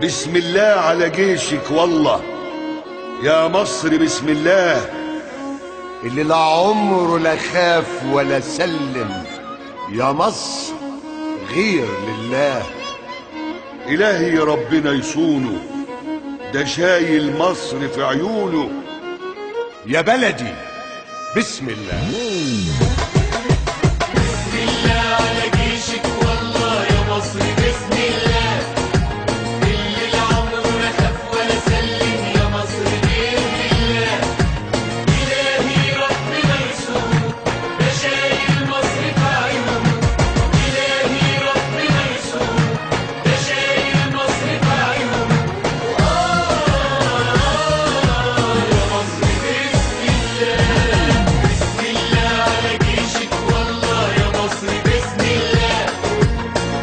بسم الله على جيشك والله يا مصر، بسم الله اللي لا عمره لا خاف ولا سلم. يا مصر غير لله. إلهي ربنا يصونه، ده شايل مصر في عيونه. يا بلدي بسم الله. بسم الله على جيشك والله يا مصر، بسم الله اللي لا عمره لا خاف ولا سلم. يا مصر غير لله. إلهي ربنا يصونه، ده شايل مصر في عيونه. إلهي ربنا يصونه، ده شايل مصر في عيونه. يا مصر بسم الله. بسم الله على جيشك والله يا مصر، بسم الله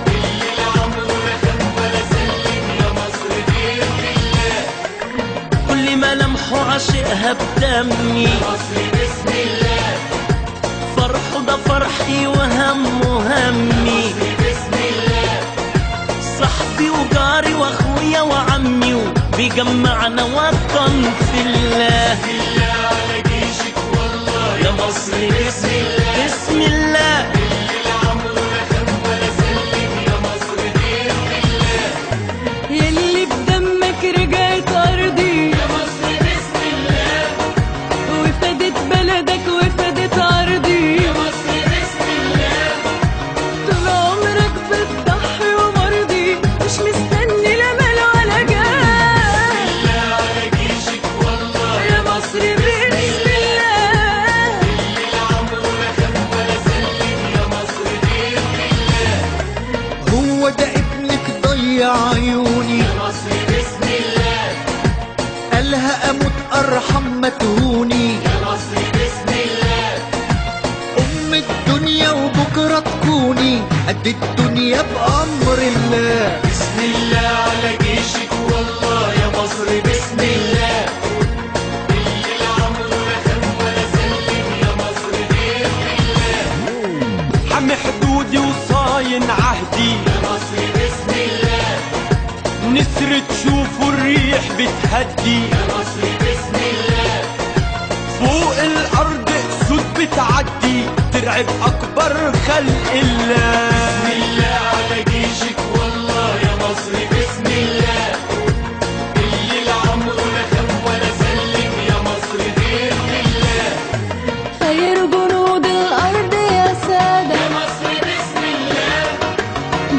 اللي لا عمره لا خاف ولا سلم. يا مصر غير لله. كل ملامحه عاشقها بدمي. يا مصر بسم الله. فرحه ده فرحي وهمه همي. بسم الله. صاحبي وجاري واخويا وعمي، وبيجمعنا وطن في الله. بسم الله على جيشك والله يا مصر بسم الله. بسم الله اللي لا عمره لا خاف ولا سلم. يا مصر غير لله. يلي بدمك رجعت أرضي، يا مصر بسم الله. وفادت بلدك وفادت أرضي. يا مصر بسم الله. طول عمرك بتضحي ومرضي، مش مستني لا مال ولا جاه. بسم الله على جيشك والله يا مصر بسم الله. اللي لا عمره لا خاف ولا سلم. يا مصر غير لله. هو ده ابنك ضيع عيوني، يا مصر بسم الله. قالها اموت ارحم ما تهوني. يا مصر بسم الله. ام الدنيا وبكره تكوني قد الدنيا بامر الله. بسم الله على جيشك والله يا مصر، بسم الله اللي لا عمره لا خاف ولا سلم. يا مصر غير لله. حمي حدودي وصاين عهدي. يا مصر بسم الله. نسر تشوفوا الريح بتهدي. يا مصر بسم الله. فوق الارض اسود بتعدي، ترعب اكبر خلق الله. بسم الله على جيشك والله يا مصر، بسم الله اللي لا عمره لا خاف ولا سلم. يا مصر غير لله. خير جنود الأرض يا سادة، يا مصر بسم الله.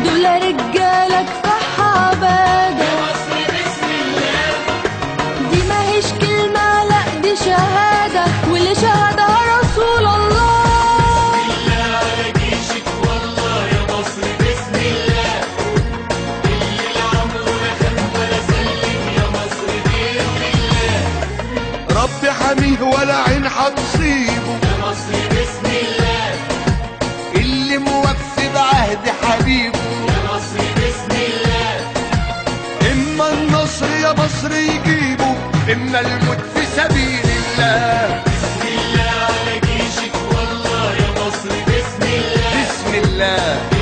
دول رجالة كفاحة عبادة. يا مصر بسم الله. دي ماهيش كلمة لأ دي شهادة، واللي شهدها رسول الله. بسم الله على جيشك والله يا مصر، بسم الله اللي لا عمره لا خاف ولا سلم. يا مصر غير لله. ربي حميه ولا عين هتصيبه، يا مصر بسم الله. اللي موفي بعهد حبيبه. يا مصر بسم الله. اما النصر يا مصر يجيبه، اما الموت في سبيل الله. بسم الله على جيشك والله يا مصر، بسم الله بسم الله